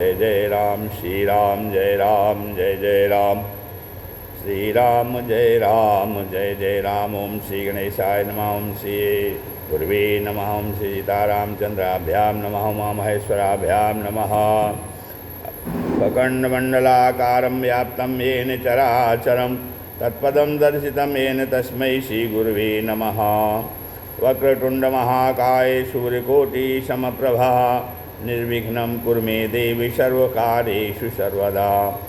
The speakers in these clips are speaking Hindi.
जय जय राम श्री राम जय राम जय जय राम श्री राम जय राम जय जय राम। ओम श्री गणेशाय नमः। ओम श्री गुरुवे नमः। ओम श्री सीतारामचंद्राभ्यां नमः। उमा महेश्वराभ्यां नमः। प्रकण्डमण्डलाकारं व्याप्तं येन चराचरं तत्पदं दर्शितं येन तस्मै श्रीगुरुवे नमः। वक्रतुण्डमहाकाय सूर्यकोटिसमप्रभा निर्विघ्नं कुरु मे देवी सर्वकार्येषु सर्वदा।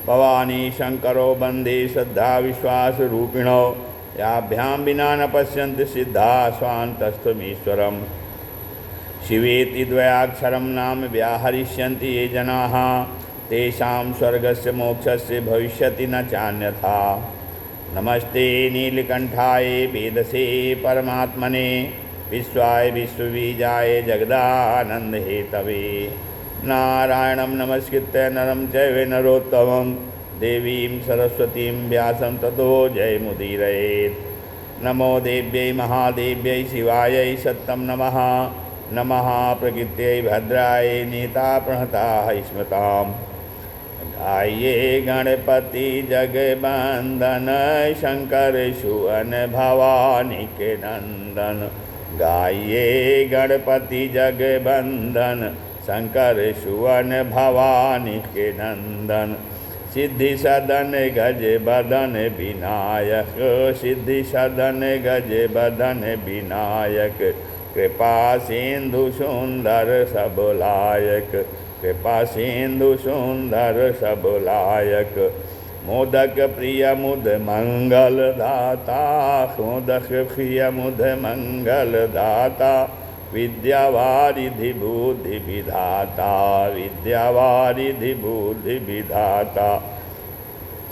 भवानी शंकरो वन्दे श्रद्धा विश्वासरूपिणो याभ्यां विना न पश्यन्ति सिद्धा स्वान्तस्थमीश्वरम्। शिवेति द्वयाक्षरं नाम व्याहरिष्यन्ति ये जनाः तेषां स्वर्गस्य मोक्षस्य भविष्यति न चान्यथा। नमस्ते नीलकंठाय वेदसे परमात्मने विश्वाय विश्वबीजाय जगदानंद हेतवे। नारायणं नमस्कृत्य नरं चैव नरोत्तमं देवीं सरस्वतीं व्यासं ततो जयमुदीरयेत्। नमो देव्यै महादेव्यै शिवायै सत्यं नमः। नमः प्रकृत्यै भद्राय नीता प्रणताः स्मताम्। गाये गणपति जगवंदन शंकर सुवन भवानी के नंदन। गाये गणपति जगवंदन शंकर सुवन भवानी के नंदन। सिद्धि सदन गज बदन विनायक सिद्धि सदन गज बदन विनायक। कृपा सिंधु सुंदर सबलायक कृपा सिंधु सुंदर सबलायक। मोदक प्रिय मुद मंगल दाता मोदक प्रिय मुद मंगल दाता। विद्यावारिधि बुद्धि विधाता विद्यावारिधि बुद्धि विधाता।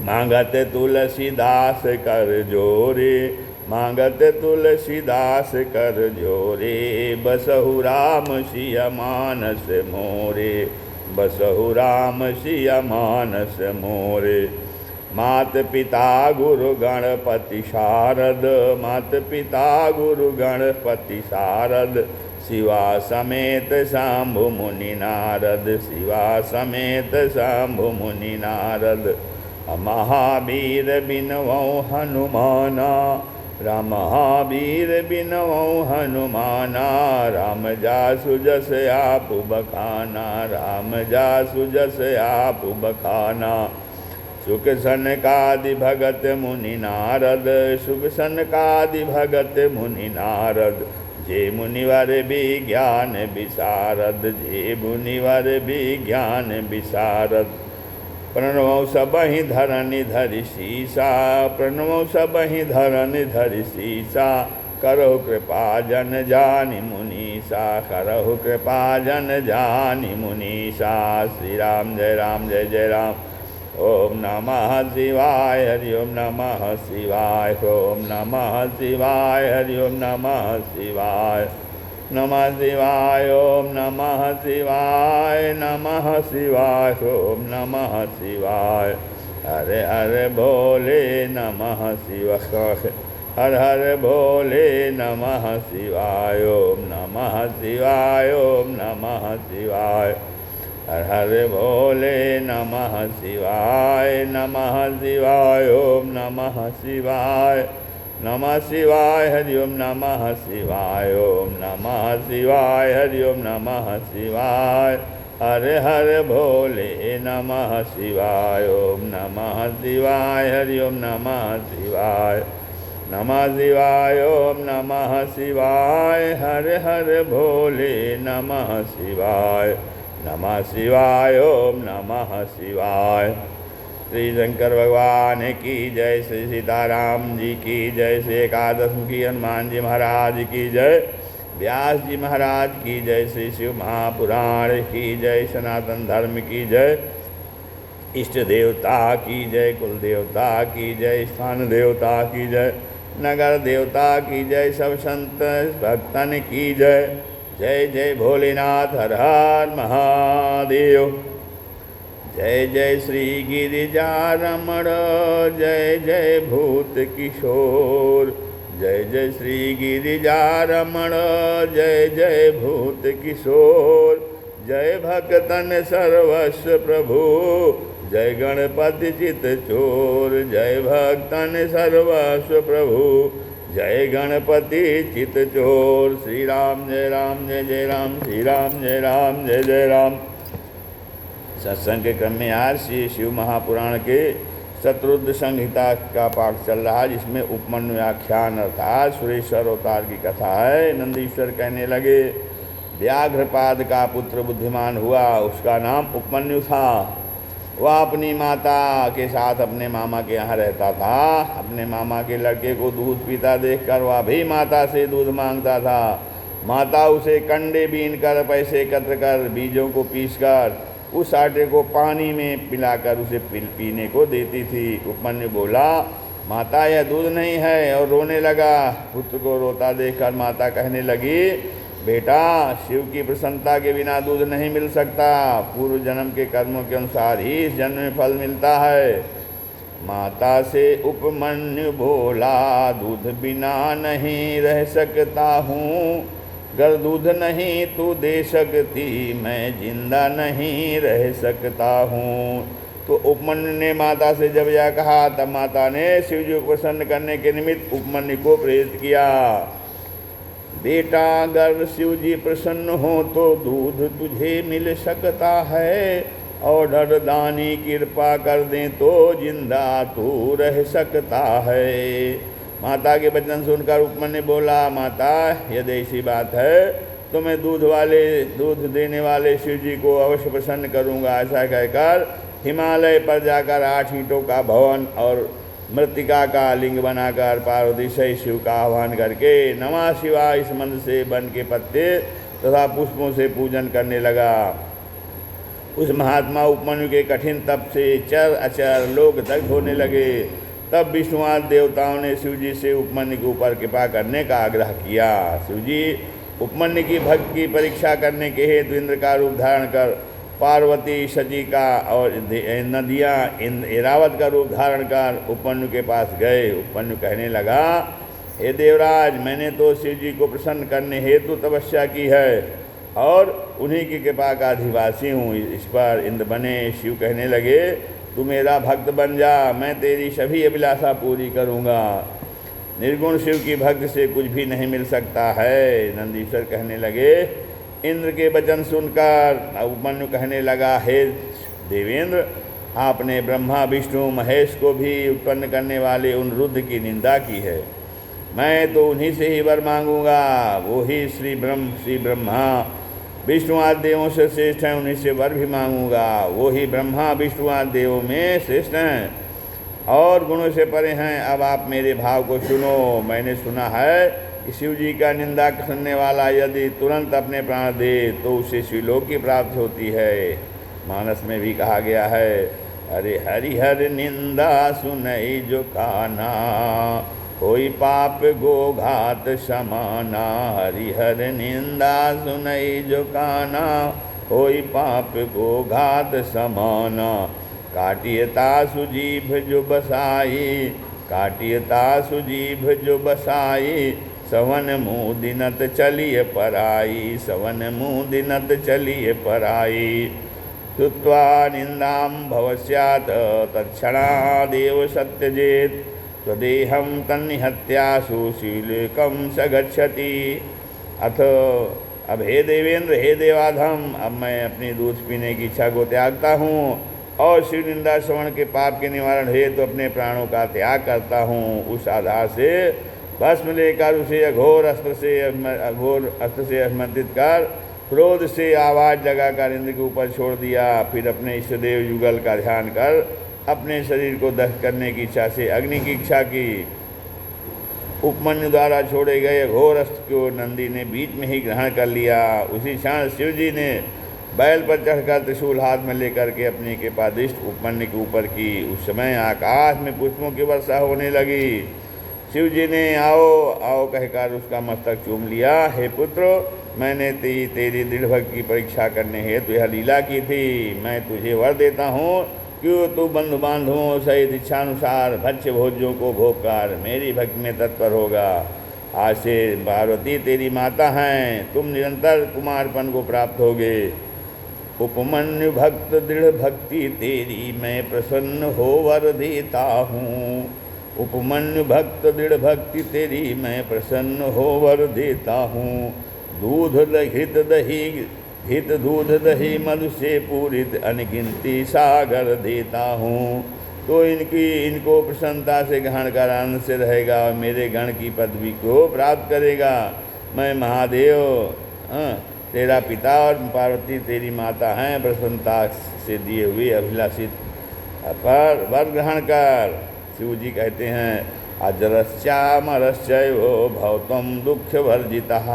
मांगत तुलसीदास कर जोरे मांगत तुलसीदास कर जोरे। बसहु राम सिय मानस मोरे बसहु राम सिय मानस मोरे। मात पिता गुरु गणपति शारद मात पिता गुरु गणपति शारद। शिवा समेत शंभु मुनि नारद शिवा समेत शंभु मुनि नारद। महावीर बिनवौ हनुमाना महावीर बिनवौ हनुमाना। राम जासु जस आप बखाना राम जासु जस आप बखाना। सुख सनकादि भगत मुनि नारद सुख सनकादि भगत मुनि नारद। जे मुनिवर विज्ञान विशारद जे मुनिवर विज्ञान विशारद। प्रणवौ सबहि धरनि धरि सीसा प्रणवौ सबहि धरनि धरि सीसा। करहु कृपा जन जानि मुनीसा करहु कृपा जन जानि मुनीसा। श्री राम जय जय राम। ओम नमः शिवाय हरि ओम नमः शिवाय ओम नमः शिवाय हरि ओम नमः शिवाय नमः शिवाय ओम नमः शिवाय नमः शिवाय ओम नमः शिवाय। हरे हरे भोले नमः शिवाय हर हर भोले नमः शिवाय ओम नमः शिवाय ओम नमः शिवाय। हर हर भोले नमः शिवाय ओम नमः शिवाय नमः शिवाय हरि ओम नमः शिवाय ओम नमः शिवाय हरि ओम नमः शिवाय। हर हर भोले नमः शिवाय ओम नमः शिवाय हरि ओम नमः शिवाय नमः शिवाय ओम नमः शिवाय। हर हर भोले नमः शिवाय नमः शिवाय ओम नमः शिवाय। श्री शंकर भगवान की जय श्री सीताराम जी की जय श्री एकादश मुखी हनुमान जी महाराज की जय व्यास जी महाराज की जय श्री शिव महापुराण की जय सनातन धर्म की जय इष्ट देवता की जय कुल देवता की जय स्थान देवता की जय नगर देवता की जय सब संत भक्तन की जय। जय जय भोलेनाथ हर हर महादेव। जय जय श्री गिरिजारमण जय जय भूत किशोर। जय जय श्री गिरिजारमण जय जय भूत किशोर। जय भक्तन सर्वस्व प्रभु, जय गणपति चित चोर। जय भक्तन सर्वस्व प्रभु, जय गणपति चित चोर। श्री राम जय राम जय जय राम, श्री राम जय राम जय जय राम। सत्संग के क्रम में आज श्री शिव महापुराण के शतरुद्र संहिता का पाठ चल रहा है, जिसमें उपमन्यु व्याख्यान अर्थात सुरेश्वर अवतार की कथा है। नंदीश्वर कहने लगे, व्याघ्रपाद का पुत्र बुद्धिमान हुआ, उसका नाम उपमन्यु था। वह अपनी माता के साथ अपने मामा के यहाँ रहता था। अपने मामा के लड़के को दूध पीता देखकर वह भी माता से दूध मांगता था। माता उसे कंडे बीन कर, पैसे एकत्र कर, बीजों को पीसकर उस आटे को पानी में पिलाकर उसे पीने को देती थी। उपमन्यु बोला, माता यह दूध नहीं है, और रोने लगा। पुत्र को रोता देखकर माता कहने लगी, बेटा शिव की प्रसन्नता के बिना दूध नहीं मिल सकता। पूर्व जन्म के कर्मों के अनुसार ही इस जन्म में फल मिलता है। माता से उपमन्यु बोला, दूध बिना नहीं रह सकता हूँ, गर दूध नहीं तू दे सकती, मैं जिंदा नहीं रह सकता हूँ। तो उपमन्यु ने माता से जब यह कहा, तब माता ने शिव जी को प्रसन्न करने के निमित्त उपमन्यु को प्रेरित किया। बेटा अगर शिव जी प्रसन्न हो तो दूध तुझे मिल सकता है, और डरदानी कृपा कर दें तो जिंदा तू रह सकता है। माता के वचन सुनकर उपमन्यु बोला, माता यदि ऐसी बात है तो मैं दूध देने वाले शिव जी को अवश्य प्रसन्न करूंगा। ऐसा कहकर हिमालय पर जाकर 8 ईंटों का भवन और मृतिका का लिंग बनाकर पार्वती से शिव का आह्वान करके नमः शिवाय इस मंत्र से वन के पत्ते तथा पुष्पों से पूजन करने लगा। उस महात्मा उपमन्यु के कठिन तप से चर अचर लोग दग्ध होने लगे। तब विष्णुआदि देवताओं ने शिवजी से उपमन्यु के ऊपर कृपा करने का आग्रह किया। शिवजी उपमन्यु की भक्ति की परीक्षा करने के हेतु इंद्र का रूप धारण कर पार्वती, शचिका और नदियाँ ऐरावत का रूप धारण कर उपमन्यु के पास गए। उपमन्यु कहने लगा, हे देवराज, मैंने तो शिव जी को प्रसन्न करने हेतु तपस्या की है और उन्हीं की कृपा का अधिवासी हूँ। इस पर इंद्र बने। शिव कहने लगे, तू मेरा भक्त बन जा, मैं तेरी सभी अभिलाषा पूरी करूँगा। निर्गुण शिव की भक्ति से कुछ भी नहीं मिल सकता है। नंदीश्वर कहने लगे। इंद्र के वचन सुनकर उपमन्यु कहने लगा, हे देवेंद्र, आपने ब्रह्मा विष्णु महेश को भी उत्पन्न करने वाले उन रुद्र की निंदा की है। मैं तो उन्हीं से ही वर मांगूंगा। वो ही श्री ब्रह्मा विष्णु आदि देवों से श्रेष्ठ हैं, उन्हीं से वर भी मांगूंगा। वो ही ब्रह्मा विष्णु आदि देवों में श्रेष्ठ हैं और गुणों से परे हैं। अब आप मेरे भाव को सुनो। मैंने सुना है कि शिव जी का निंदा सुनने वाला यदि तुरंत अपने प्राण दे तो उसे शिवलोक की प्राप्ति होती है। मानस में भी कहा गया है, अरे हरिहर निंदा सुनई जो काना, कोई पाप गो घात समाना। हरिहर निंदा सुनई जो काना, कोई पाप गो घात समाना। काटियता सुजीभ जो बसाई, काटियता सुजीभ जो बसाई। सवन मुँह दिनत चलिए पराई, सवन मुँह दिनत चलिए पराई। श्रुत्वा निंदां भवस्यात् तत्क्षणा देव सत्यजेत। स्वदेहं तन्निहत्यासु शिवलोकं स गच्छति। अथ अब हे देवेंद्र, हे देवाधम, अब मैं अपनी दूध पीने की इच्छा को त्यागता हूँ और शिव निंदा श्रवण के पाप के निवारण हेतु तो अपने प्राणों का त्याग करता हूँ। उस आधार से भस्म लेकर उसे अघोर अस्त्र से अस्मृतित कर क्रोध से आवाज़ लगाकर इंद्र के ऊपर छोड़ दिया। फिर अपने इष्टदेव युगल का ध्यान कर अपने शरीर को दग्ध करने की इच्छा से अग्नि की इच्छा की। उपमन्यु द्वारा छोड़े गए घोर अस्त्र को नंदी ने बीच में ही ग्रहण कर लिया। उसी क्षण शिव जी ने बैल पर चढ़कर त्रिशूल हाथ में लेकर के अपनी कृपा दृष्टि उपमन्यु के ऊपर की। उस समय आकाश में पुष्पों की वर्षा होने लगी। शिव जी ने आओ आओ कहकर उसका मस्तक चूम लिया। हे पुत्र, मैंने तेरी दृढ़ भक्ति की परीक्षा करने हेतु यह लीला की थी। मैं तुझे वर देता हूँ क्यों तू बंधु बांधवों सहित इच्छानुसार भक्ष्य भोज्यों को भोग कर मेरी भक्ति में तत्पर होगा। आज से पार्वती तेरी माता हैं, तुम निरंतर कुमारपन को प्राप्त होगे। उपमन्यु भक्त दृढ़ भक्ति तेरी मैं प्रसन्न हो वर देता हूँ। उपमन्यु भक्त दृढ़ भक्ति तेरी मैं प्रसन्न हो वर देता हूँ। दूध हित दूध दही मधु से पूरित अनगिनती सागर देता हूँ। तो इनको प्रसन्नता से ग्रहण कर आनंद से रहेगा और मेरे गण की पदवी को प्राप्त करेगा। मैं महादेव तेरा पिता और पार्वती तेरी माता हैं। प्रसन्नता से दिए हुए अभिलाषित पर वर ग्रहण कर। शिव जी कहते हैं अजरश्चामरश्चैवो भवत्वं दुःख वर्जितः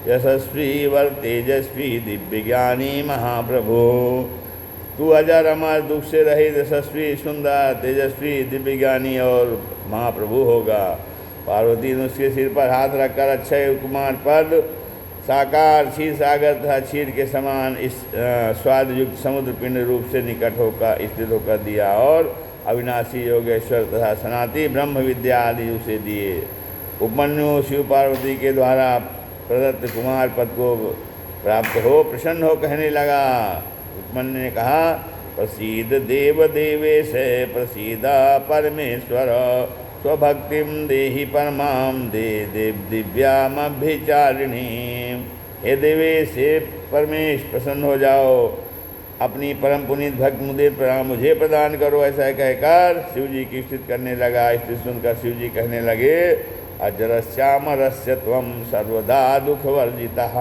यशस्वी वर तेजस्वी दिव्य ज्ञानी महाप्रभु। तू अजर अमर दुख से रहित यशस्वी सुंदर तेजस्वी दिव्य ज्ञानी और महाप्रभु होगा। पार्वती ने उसके सिर पर हाथ रखकर अक्षय कुमार पद साकार क्षीर सागर तथा क्षीर के समान इस स्वाद युक्त समुद्र पिंड रूप से निकट होकर स्थित होकर दिया और अविनाशी योगेश्वर तथा सनातनी ब्रह्म विद्या आदि उसे दिए। उपमन्यु शिव पार्वती के द्वारा प्रदत्त कुमार पद को प्राप्त हो प्रसन्न हो कहने लगा। उपमन्यु ने कहा प्रसीद देव देवेश प्रसीदा परमेश्वर स्वभक्तिम देहि परमाम दे देव दिव्यामभिचारिणी। हे देवेश हे परमेश प्रसन्न हो जाओ, अपनी परम पुनीत भक्त मुझे प्रदान करो। ऐसा कहकर शिव जी की स्तुति करने लगा। स्तुति सुनकर शिव जी कहने लगे अजरश्यामरस्य त्वं सर्वदा दुःखवर्जितः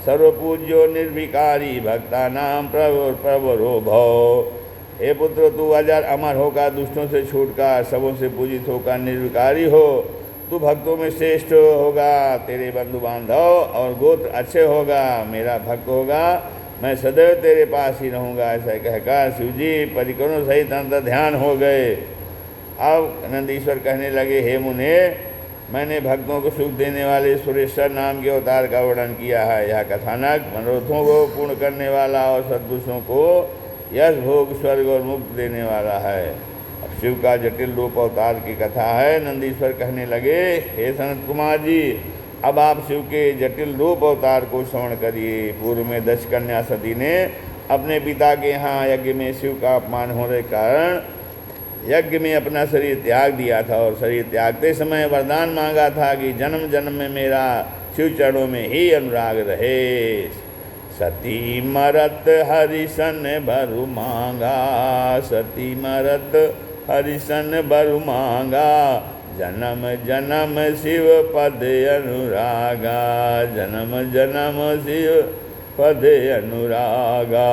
सर्वपूज्यो निर्विकारी भक्तानां प्रवरो भव। हे पुत्र तू अजर अमर होकर दुष्टों से छूटकर सबों से पूजित होकर निर्विकारी हो। तू भक्तों में श्रेष्ठ होगा, तेरे बंधु बांधव और गोत्र अच्छे होगा, मेरा भक्त होगा, मैं सदैव तेरे पास ही रहूँगा। ऐसा कहकर शिव जी परिकरों सहित अंतर ध्यान हो गए। अब नंदीश्वर कहने लगे हे मुने मैंने भक्तों को सुख देने वाले सुरेश्वर नाम के अवतार का वर्णन किया है। यह कथानक मनोरथों को पूर्ण करने वाला और सद्पुरुषों को यश भोग स्वर्ग और मुक्त देने वाला है। अब शिव का जटिल रूप अवतार की कथा है। नंदीश्वर कहने लगे हे सनत कुमार जी अब आप शिव के जटिल रूप अवतार को श्रवण करिए। पूर्व में दक्ष कन्या सती ने अपने पिता के यहाँ यज्ञ में शिव का अपमान होने के कारण यज्ञ में अपना शरीर त्याग दिया था और शरीर त्यागते समय वरदान मांगा था कि जन्म जन्म में मेरा शिव चरणों में ही अनुराग रहे। सती मरत हरिशन बरु मांगा सती मरत हरिशन बरु मांगा जन्म जन्म शिव पद अनुरागा जन्म जन्म शिव पद अनुरागा।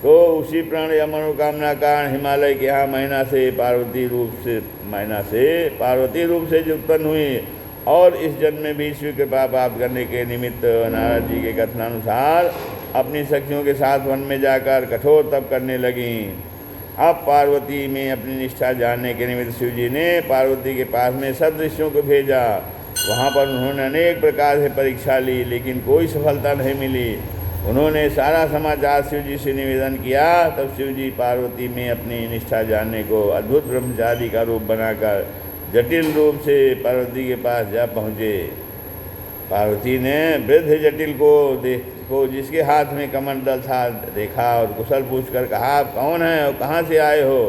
तो उसी प्राण या मनोकामना कारण हिमालय के यहाँ मैना से पार्वती रूप से जो उत्पन्न हुई और इस जन्म में भी शिव कृपा प्राप्त करने के निमित्त नारद जी के कथनानुसार अपनी सखियों के साथ वन में जाकर कठोर तप करने लगीं। अब पार्वती में अपनी निष्ठा जानने के निमित्त शिव जी ने पार्वती के पास में सदृश्यों को भेजा। वहाँ पर उन्होंने अनेक प्रकार से परीक्षा ली लेकिन कोई सफलता नहीं मिली। उन्होंने सारा समाचार शिव जी से निवेदन किया। तब शिव जी पार्वती में अपनी निष्ठा जानने को अद्भुत ब्रह्मचारी का रूप बनाकर जटिल रूप से पार्वती के पास जा पहुँचे। पार्वती ने वृद्ध जटिल को जिसके हाथ में कमंडल था देखा और कुशल पूछकर कहा आप कौन हैं और कहाँ से आए हो।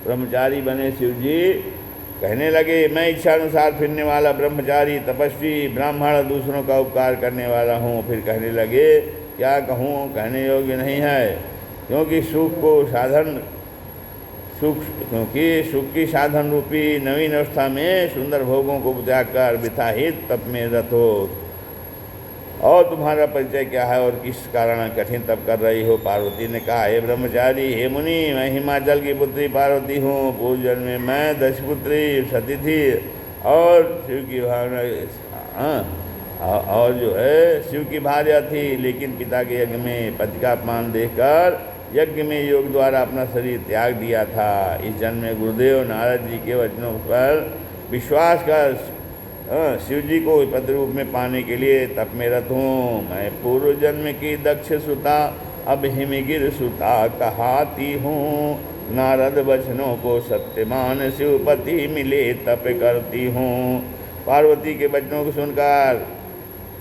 ब्रह्मचारी बने शिव जी कहने लगे मैं इच्छानुसार फिरने वाला ब्रह्मचारी तपस्वी ब्राह्मण दूसरों का उपकार करने वाला हूँ। फिर कहने लगे क्या कहूँ कहने योग्य नहीं है क्योंकि सुख की साधन रूपी नवीन अवस्था में सुंदर भोगों को त्याग कर विथाहित तप में रत हो। और तुम्हारा परिचय क्या है और किस कारण कठिन तप कर रही हो। पार्वती ने कहा हे ब्रह्मचारी हे मुनि मैं हिमाचल की पुत्री पार्वती हूँ। पूर्व जन्म में मैं दशपुत्री सती थी और शिव की भावना और जो है शिव की भार्या थी लेकिन पिता के यज्ञ में पति का अपमान देखकर यज्ञ में योग द्वारा अपना शरीर त्याग दिया था। इस जन्म में गुरुदेव नारद जी के वचनों पर विश्वास कर शिव जी को पति रूप में पाने के लिए तप में रत हूँ। मैं पूर्व जन्म की दक्ष सुता अब हिमगिर सुता कहाती हूँ। नारद वचनों को सत्यमान शिवपति मिले तप करती हूँ। पार्वती के वचनों को सुनकर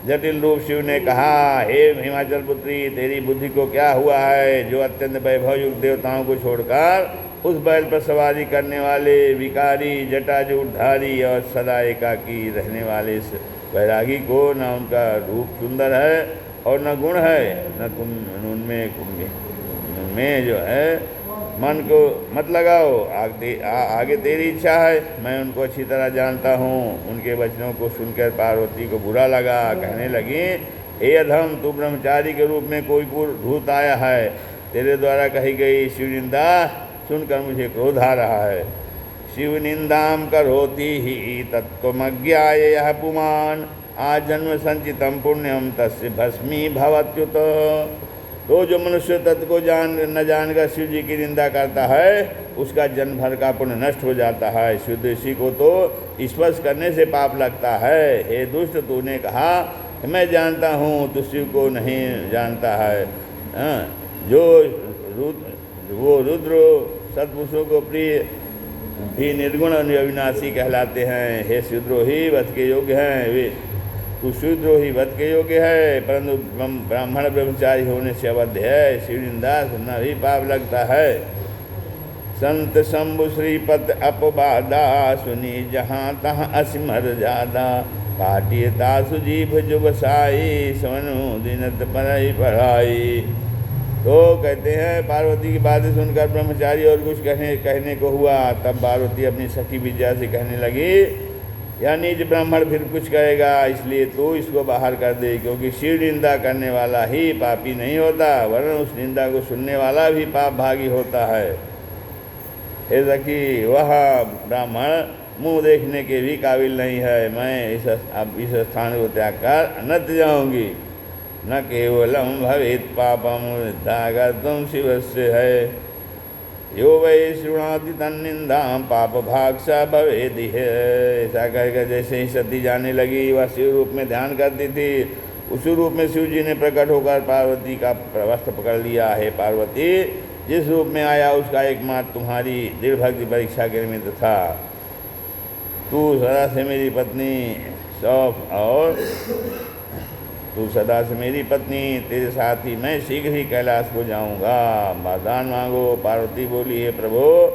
जटिल रूप शिव ने कहा, हे हिमाचल पुत्री, तेरी बुद्धि को क्या हुआ है जो अत्यंत वैभव युक्त देवताओं को छोड़कर उस बैल पर सवारी करने वाले विकारी जटाजूटधारी और सदा एकाकी रहने वाले इस वैरागी को न उनका रूप सुंदर है और न गुण है, न तुम उनमें जो है मन को मत लगाओ। आगे तेरी इच्छा है, मैं उनको अच्छी तरह जानता हूँ। उनके वचनों को सुनकर पार्वती को बुरा लगा, कहने लगी, हे अधम, तू ब्रह्मचारी के रूप में कोई भूत आया है। तेरे द्वारा कही गई शिव निंदा सुनकर मुझे क्रोध आ रहा है। शिव निंदाम करोति ही तत्त्वमज्ञाय यह पुमान, आज जन्म संचितम पुण्यम तस्य भस्मी भवत्युत। तो जो मनुष्य तत्व को न जानकर शिव जी की निंदा करता है, उसका जन्म भर का पुण्य नष्ट हो जाता है। शुद्ध ऋषि को तो स्पर्श करने से पाप लगता है। हे दुष्ट, तूने कहा मैं जानता हूँ, तू शिव को नहीं जानता है। वो रुद्र सत्पुरुषों को प्रिय भी निर्गुण और अविनाशी कहलाते हैं। हे शूद्रोही वध के योग्य हैं वे, तू शूद्रोही वध के योग्य है, परंतु ब्राह्मण ब्रह्मचारी होने से अवध्य है। शिव निंदा सुनना भी पाप लगता है। संत शंभु श्रीपत अपवादा, सुनी जहाँ तहाँ असिमर जादा, काटिए तासु जीभ जो बसाई, सवनु दिनत पढ़ाई पढ़ाई। तो कहते हैं पार्वती की बातें सुनकर ब्रह्मचारी और कुछ कहने को हुआ। तब पार्वती अपनी सखी विद्या से कहने लगी, या नीच ब्राह्मण फिर कुछ कहेगा, इसलिए तो इसको बाहर कर दे, क्योंकि शिव निंदा करने वाला ही पापी नहीं होता, वरन उस निंदा को सुनने वाला भी पाप भागी होता है। हे सखी, वह ब्राह्मण मुंह देखने के भी काबिल नहीं है। मैं अब इस स्थान को त्याग कर अन्यत्र जाऊंगी। न केवलम भवेत् पापम वृद्धागतम शिवस्य है, यो वै शृणाति तन्निंदा पाप भाग सा भवेदिह। ऐसा कहकर जैसे ही सती जाने लगी, वह शिव रूप में ध्यान करती थी। उसी रूप में शिव जी ने प्रकट होकर पार्वती का वस्त्र पकड़ लिया। है पार्वती, जिस रूप में आया उसका एकमात्र तुम्हारी दृढ़ भक्ति परीक्षा के निमित्त था। तू सदा से मेरी पत्नी तेरे साथ ही मैं शीघ्र ही कैलाश को जाऊंगा। वरदान मांगो। पार्वती बोली, हे प्रभु,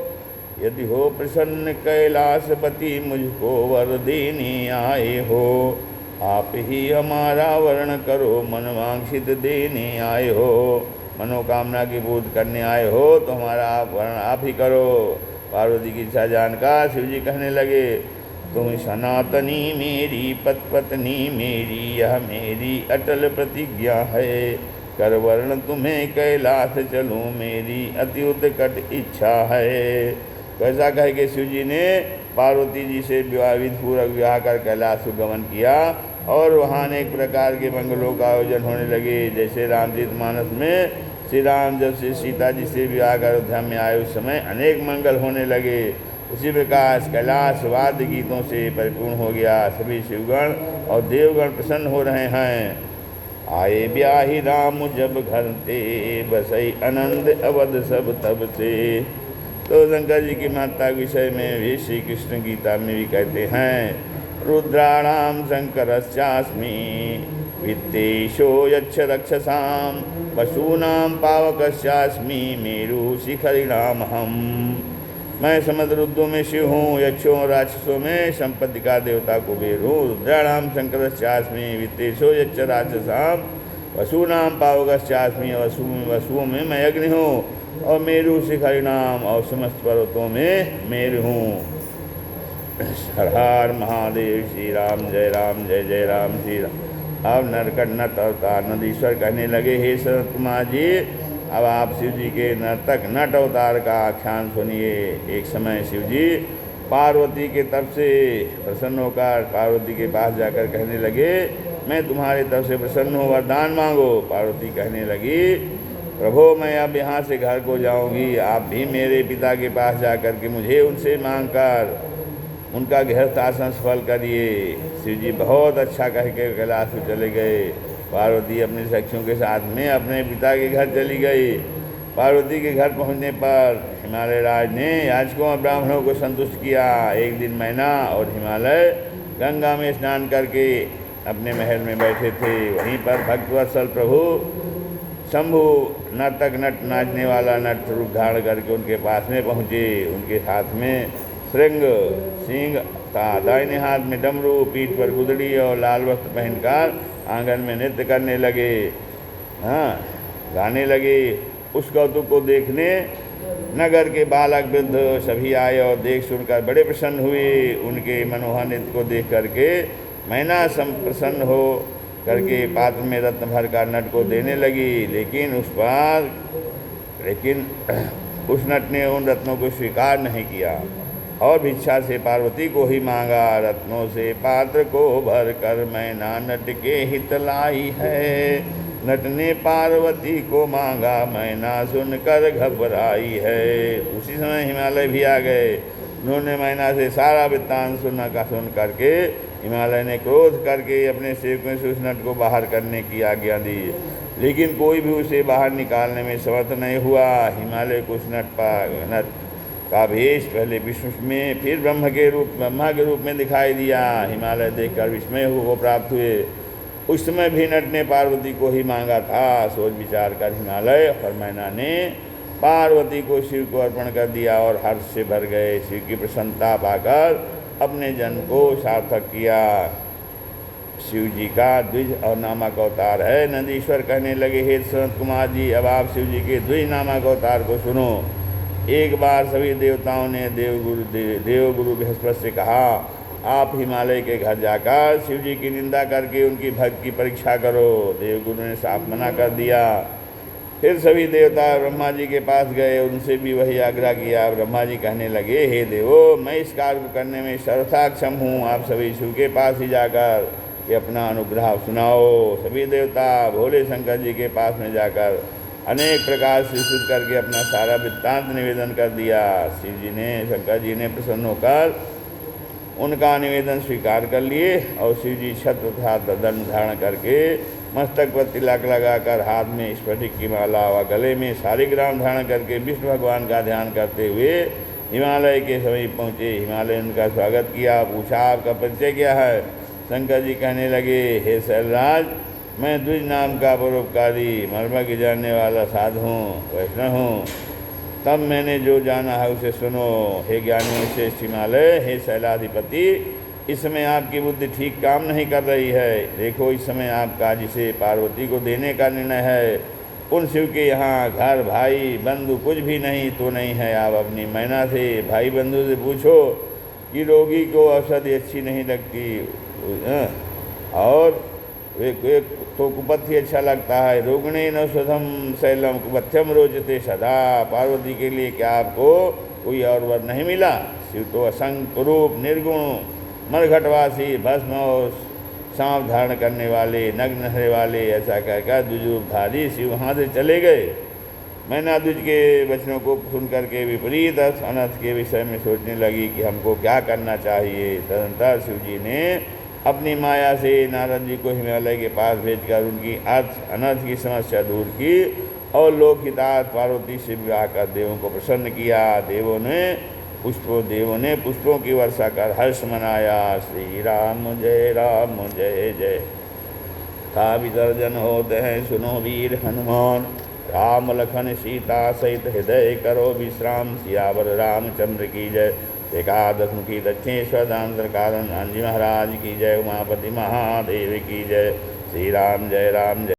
यदि हो प्रसन्न कैलाशपति, मुझको वर देने आए हो। आप ही हमारा वर्ण करो, मनवांछित देने आए हो। मनोकामना की पूर्ति करने आए हो तो हमारा वर्ण आप ही करो। पार्वती की इच्छा जानकर शिव जी कहने लगे, तुम सनातनी मेरी पत्नी मेरी, यह मेरी अटल प्रतिज्ञा है। कर वर्ण तुम्हें कैलाश चलूँ, मेरी अति उत्कट इच्छा है। वैसा कह के शिव जी ने पार्वती जी से विधि पूर्वक विवाह कर कैलाश को गमन किया और वहाँ अनेक प्रकार के मंगलों का आयोजन होने लगे। जैसे रामचरितमानस में श्री राम जब से सीता जी से विवाह कर अयोध्या में आए उस समय अनेक मंगल होने लगे, उसी प्रकार कैलाश वाद्य गीतों से परिपूर्ण हो गया। सभी शिवगण और देवगण प्रसन्न हो रहे हैं। आए ब्याही राम जब घर ते, बसई आनंद अवध सब तब ते। तो शंकर जी की महत्ता के विषय में भी श्री कृष्ण गीता में भी कहते हैं, रुद्राणाम शंकरश्चास्मि, वित्तेशो यच्छ रक्षसाम, पशूनाम पावकश्चास्मि, मेरु शिखरिणाम हम। मैं समस्त रुद्रों में शिव हूँ, यक्षों और राक्षसों में संपत्ति का देवता कुबेर हूँ। रुद्राणाम शंकरश्चास्मि, वित्तेशो यच्छ राक्षसाम, वसुनाम पावकश्चास्मि, वसुओं में मैं अग्नि हूँ और मेरु शिखरिणाम और समस्त पर्वतों में मेरु हूँ। हर हर महादेव। श्री राम जय राम, जय जय राम श्री राम। अब नरकट नट अवतार नंदीश्वर कहने लगे, हे सनत कुमार जी, अब आप शिव जी के नर्तक नट अवतार का आख्यान सुनिए। एक समय शिव जी पार्वती के तरफ से प्रसन्न होकर पार्वती के पास जाकर कहने लगे, मैं तुम्हारे तरफ से प्रसन्न हूँ, वरदान मांगो। पार्वती कहने लगी, प्रभु, मैं अब यहाँ से घर को जाऊँगी, आप भी मेरे पिता के पास जाकर के मुझे उनसे मांग कर उनका गृहस्थ आश्रम सफल करिए। शिव जी बहुत अच्छा कह के कैलाश को चले गए। पार्वती अपनी सखियों के साथ में अपने पिता के घर चली गई। पार्वती के घर पहुंचने पर हिमालय राज ने याचकों और ब्राह्मणों को संतुष्ट किया। एक दिन मैना और हिमालय गंगा में स्नान करके अपने महल में बैठे थे। वहीं पर भक्तवत्सल प्रभु शंभु नर्तक नट नाचने वाला नट रूप धारण करके उनके पास में पहुँचे। उनके हाथ में श्रृंग सिंह था, दाहिने हाथ में डमरू, पीठ पर गुदड़ी और लाल वस्त्र पहनकर आंगन में नृत्य करने लगे, हाँ गाने लगे। उस कौतुक को देखने नगर के बालक वृद्ध सभी आए और देख सुनकर बड़े प्रसन्न हुए। उनके मनोहर नृत्य को देख करके मैना प्रसन्न हो करके पात्र में रत्न भर कर नट को देने लगी, लेकिन उस नट ने उन रत्नों को स्वीकार नहीं किया और भिक्षा से पार्वती को ही मांगा। रत्नों से पात्र को भर कर मैना नट के हित लाई है। नट ने पार्वती को मांगा, मैना सुनकर घबराई है। उसी समय हिमालय भी आ गए। उन्होंने मैना से सारा वृत्तांत सुन करके हिमालय ने क्रोध करके अपने सेवकों से उस नट को बाहर करने की आज्ञा दी, लेकिन कोई भी उसे बाहर निकालने में समर्थ नहीं हुआ। हिमालय को उस नट का भेष पहले विष्णु में फिर ब्रह्मा के रूप में दिखाई दिया। हिमालय देखकर विस्मय को प्राप्त हुए। उस समय भी नट ने पार्वती को ही मांगा था। सोच विचार कर हिमालय और मैना ने पार्वती को शिव को अर्पण कर दिया और हर्ष से भर गए। शिव की प्रसन्नता पाकर अपने जन्म को सार्थक किया। शिव जी का द्विज और नामक अवतार है। नंदीश्वर कहने लगे, हे सनत कुमार जी, अब आप शिव जी के द्विज नामक अवतार को सुनो। एक बार सभी देवताओं ने देवगुरु बृहस्पति से कहा, आप हिमालय के घर जाकर शिव जी की निंदा करके उनकी भक्ति की परीक्षा करो। देवगुरु ने साफ मना कर दिया। फिर सभी देवता ब्रह्मा जी के पास गए, उनसे भी वही आग्रह किया। ब्रह्मा जी कहने लगे, हे देवो, मैं इस कार्य को करने में सर्वथा हूँ। आप सभी शिव के पास ही जाकर ये अपना अनुग्रह सुनाओ। सभी देवता भोले शंकर जी के पास में जाकर अनेक प्रकार से स्तुति करके अपना सारा वृत्तांत निवेदन कर दिया। शंकर जी ने प्रसन्न होकर उनका निवेदन स्वीकार कर लिए और शिव जी छत्र तथा दंड धारण करके मस्तक पर तिलक लगाकर हाथ में स्फटिक की माला व गले में शालिग्राम धारण करके विष्णु भगवान का ध्यान करते हुए हिमालय के समीप पहुँचे। हिमालय ने उनका स्वागत किया, पूछा, आपका परिचय क्या है? शंकर जी कहने लगे, हे शैलराज, मैं द्विज नाम का परोपकारी मर्मज्ञ जानने वाला साधु हूँ, वैष्णव हूँ। तब मैंने जो जाना है उसे सुनो। हे ज्ञानियों श्रेष्ठ हिमालय, हे शैलाधिपति, इस समय आपकी बुद्धि ठीक काम नहीं कर रही है। देखो, इस समय आपका जिसे पार्वती को देने का निर्णय है, उन शिव के यहाँ घर भाई बंधु कुछ भी नहीं तो नहीं है। आप अपनी मैना से भाई बंधु से पूछो कि रोगी को औषधि अच्छी नहीं लगती और एक तो कुपथ्य अच्छा लगता है। रोगिणे न सुधम शैलम कुपथ्यम रोचते सदा। पार्वती के लिए क्या आपको कोई और वर नहीं मिला? शिव तो असंग रूप निर्गुण मरघटवासी भस्म और सांप धारण करने वाले नग्न रहने वाले, ऐसा कहकर द्विजरूपधारी शिव वहाँ से चले गए। मैना द्विज के वचनों को सुन करके विपरीत अनर्थ के विषय में सोचने लगी कि हमको क्या करना चाहिए। तदनंतर शिव जी ने अपनी माया से नारद जी को हिमालय के पास भेजकर उनकी अनर्थ की समस्या दूर की और लोकहितार्थ पार्वती से विवाह कर देवों को प्रसन्न किया। देवों ने पुष्पों की वर्षा कर हर्ष मनाया। श्री राम जय जय। था विसर्जन होते हैं सुनो वीर हनुमान, राम लखन सीता सहित हृदय करो विश्राम। सियावर रामचंद्र की जय। एकादश मुखी दक्षिणेश्वर दामोदर कारण जी महाराज की जय। उमापति महादेव की जय। श्री राम जय।